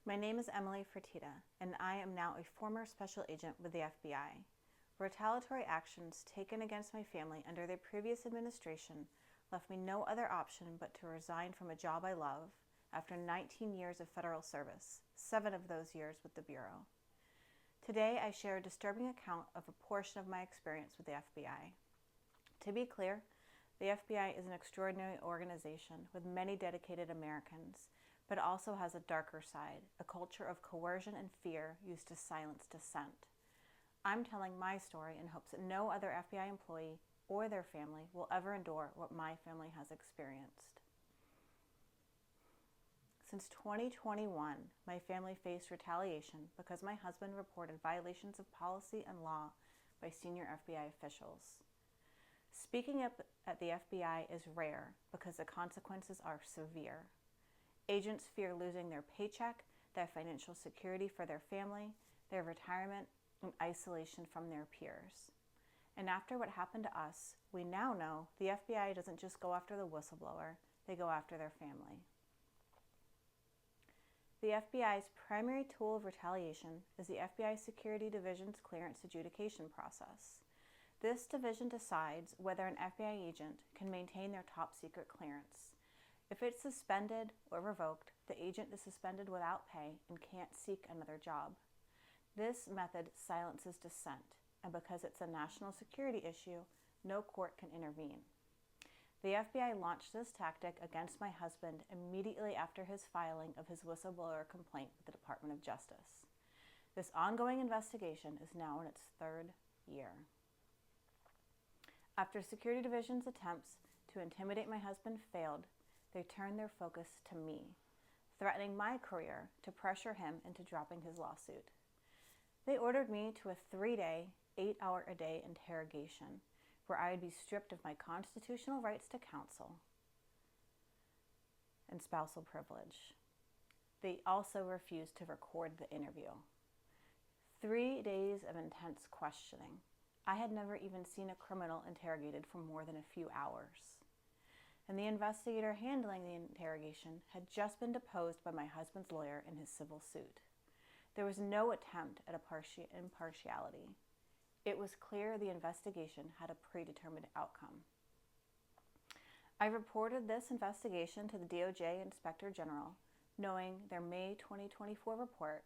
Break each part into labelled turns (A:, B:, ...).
A: My name is Emily Fertitta, and I am now a former special agent with the FBI. Retaliatory actions taken against my family under the previous administration left me no other option but to resign from a job I love after 19 years of federal service, 7 of those years with the Bureau. Today, I share a disturbing account of a portion of my experience with the FBI. To be clear, the FBI is an extraordinary organization with many dedicated Americans, but also has a darker side, a culture of coercion and fear used to silence dissent. I'm telling my story in hopes that no other FBI employee or their family will ever endure what my family has experienced. Since 2021, my family faced retaliation because my husband reported violations of policy and law by senior FBI officials. Speaking up at the FBI is rare because the consequences are severe. Agents fear losing their paycheck, their financial security for their family, their retirement, and isolation from their peers. And after what happened to us, we now know the FBI doesn't just go after the whistleblower, they go after their family. The FBI's primary tool of retaliation is the FBI Security Division's clearance adjudication process. This division decides whether an FBI agent can maintain their top secret clearance. If it's suspended or revoked, the agent is suspended without pay and can't seek another job. This method silences dissent, and because it's a national security issue, no court can intervene. The FBI launched this tactic against my husband immediately after his filing of his whistleblower complaint with the Department of Justice. This ongoing investigation is now in its 3rd year. After Security Division's attempts to intimidate my husband failed, they turned their focus to me, threatening my career to pressure him into dropping his lawsuit. They ordered me to a 3-day, 8-hour-a-day interrogation where I would be stripped of my constitutional rights to counsel and spousal privilege. They also refused to record the interview. 3 days of intense questioning. I had never even seen a criminal interrogated for more than a few hours. And the investigator handling the interrogation had just been deposed by my husband's lawyer in his civil suit. There was no attempt at impartiality. It was clear the investigation had a predetermined outcome. I reported this investigation to the DOJ Inspector General, knowing their May 2024 report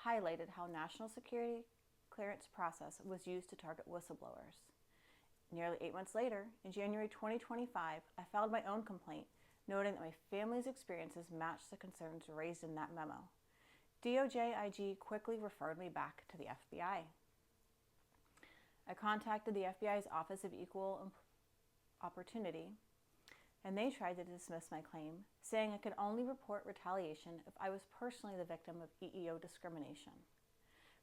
A: highlighted how national security clearance process was used to target whistleblowers. Nearly 8 months later, in January 2025, I filed my own complaint, noting that my family's experiences matched the concerns raised in that memo. DOJ IG quickly referred me back to the FBI. I contacted the FBI's Office of Equal Opportunity, and they tried to dismiss my claim, saying I could only report retaliation if I was personally the victim of EEO discrimination.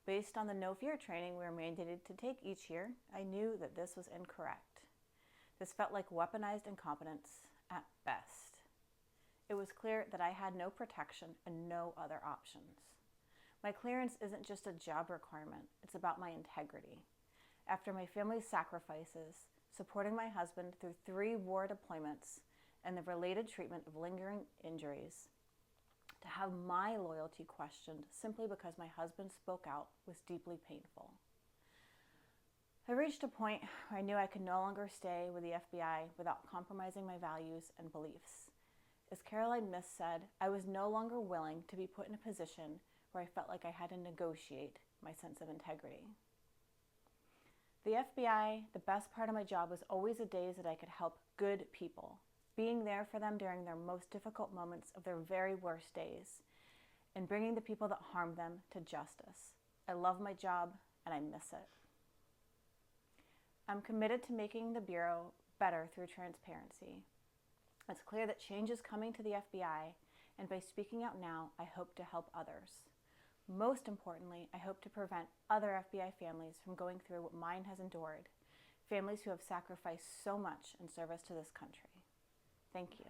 A: Based on the no fear training we were mandated to take each year, I knew that this was incorrect. This felt like weaponized incompetence at best. It was clear that I had no protection and no other options. My clearance isn't just a job requirement, it's about my integrity. After my family's sacrifices, supporting my husband through 3 war deployments, and the related treatment of lingering injuries, to have my loyalty questioned simply because my husband spoke out was deeply painful. I reached a point where I knew I could no longer stay with the FBI without compromising my values and beliefs. As Caroline Miss said, I was no longer willing to be put in a position where I felt like I had to negotiate my sense of integrity. The FBI, the best part of my job was always the days that I could help good people, being there for them during their most difficult moments of their very worst days, and bringing the people that harmed them to justice. I love my job, and I miss it. I'm committed to making the Bureau better through transparency. It's clear that change is coming to the FBI, and by speaking out now, I hope to help others. Most importantly, I hope to prevent other FBI families from going through what mine has endured, families who have sacrificed so much in service to this country. Thank you.